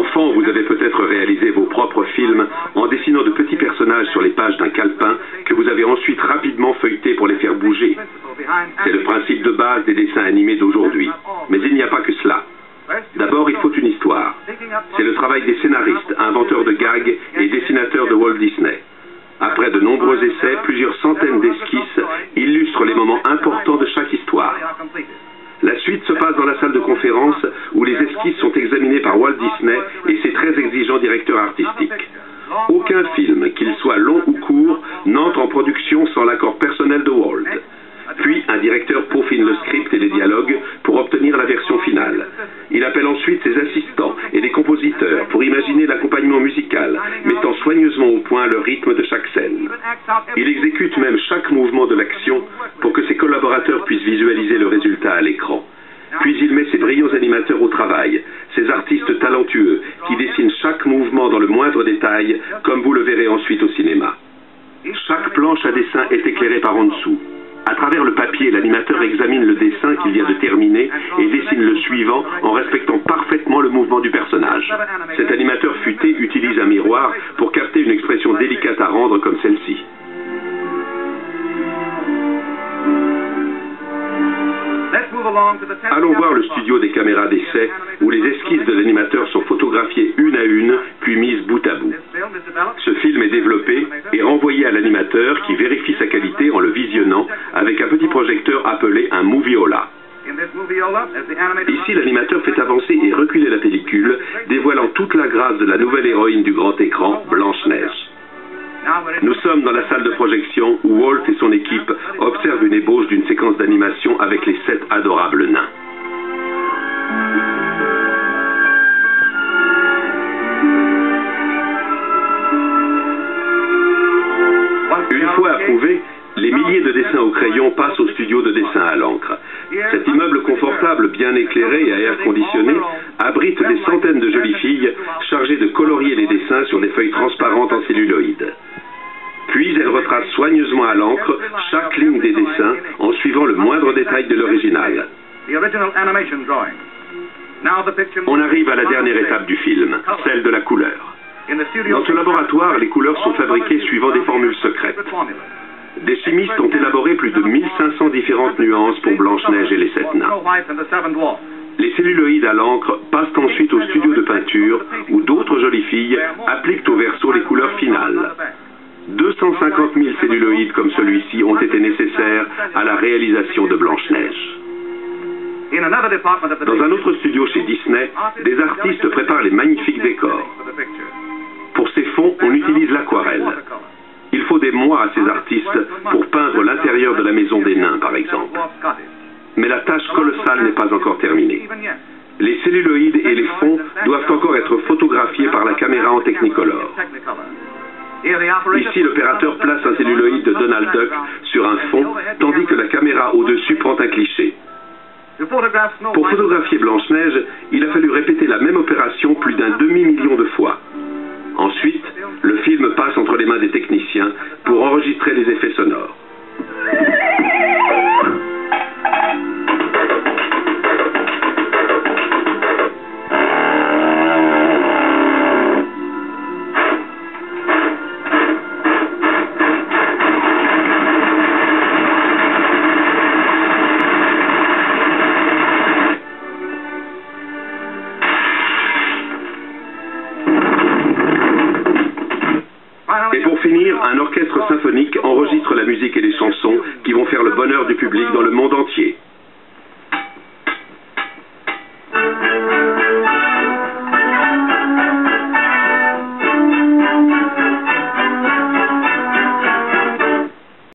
Enfant, vous avez peut-être réalisé vos propres films en dessinant de petits personnages sur les pages d'un calepin que vous avez ensuite rapidement feuilletés pour les faire bouger. C'est le principe de base des dessins animés d'aujourd'hui. Mais il n'y a pas que cela. D'abord, il faut une histoire. C'est le travail des scénaristes, inventeurs de gags et dessinateurs de Walt Disney. Après de nombreux essais, plusieurs centaines d'esquisses illustrent les moments importants de chaque histoire. La suite se passe dans la salle de conférence où les esquisses sont examinées par Walt Disney et ses très exigeants directeurs artistiques. Aucun film, qu'il soit long ou court, n'entre en production sans l'accord personnel de Walt. Puis, un directeur peaufine le script et les dialogues pour obtenir la version finale. Il appelle ensuite ses assistants et des compositeurs pour imaginer l'accompagnement musical, mettant soigneusement au point le rythme de chaque scène. Il exécute même chaque mouvement de l'action pour que ses collaborateurs puissent visualiser le résultat à l'écran. Puis il met ses brillants animateurs au travail, ces artistes talentueux qui dessinent chaque mouvement dans le moindre détail, comme vous le verrez ensuite au cinéma. Chaque planche à dessin est éclairée par en dessous. À travers le papier, l'animateur examine le dessin qu'il vient de terminer et dessine le suivant en respectant parfaitement le mouvement du personnage. Cet animateur futé utilise un miroir pour capter une expression délicate à rendre comme celle-ci. Allons voir le studio des caméras d'essai où les esquisses de l'animateur sont photographiées une à une, puis mises bout à bout. Ce film est développé et renvoyé à l'animateur qui vérifie sa qualité en le visionnant avec un petit projecteur appelé un moviola. Ici, l'animateur fait avancer et reculer la pellicule, dévoilant toute la grâce de la nouvelle héroïne du grand écran, Blanche-Neige. Nous sommes dans la salle de projection où Walt et son équipe observent une ébauche d'une séquence d'animation avec les 7 adorables nains. Une fois approuvés, les milliers de dessins au crayon passent au studio de dessin à l'encre. Cet immeuble confortable, bien éclairé et à air conditionné, abrite des centaines de jolies filles chargées de colorier les dessins sur des feuilles transparentes en celluloïd. Puis elles retracent soigneusement à l'encre chaque ligne des dessins en suivant le moindre détail de l'original. On arrive à la dernière étape du film, celle de la couleur. Dans ce laboratoire, les couleurs sont fabriquées suivant des formules secrètes. Des chimistes ont élaboré plus de 1500 différentes nuances pour Blanche-Neige et les 7 nains. Les celluloïdes à l'encre passent ensuite au studio de peinture où d'autres jolies filles appliquent au verso les couleurs finales. 250 000 celluloïdes comme celui-ci ont été nécessaires à la réalisation de Blanche-Neige. Dans un autre studio chez Disney, des artistes préparent les magnifiques décors. Pour ces fonds, on utilise l'aquarelle. Il faut des mois à ces artistes pour peindre l'intérieur de la maison des nains, par exemple. Mais la tâche colossale n'est pas encore terminée. Les celluloïdes et les fonds doivent encore être photographiés par la caméra en Technicolor. Ici, l'opérateur place un celluloïde de Donald Duck sur un fond, tandis que la caméra au-dessus prend un cliché. Pour photographier Blanche-Neige, il a fallu répéter la même opération plus d'un demi-million de fois. Ensuite, le film passe entre les mains des techniciens pour enregistrer les effets sonores. Et pour finir, un orchestre symphonique enregistre la musique et les chansons qui vont faire le bonheur du public dans le monde entier.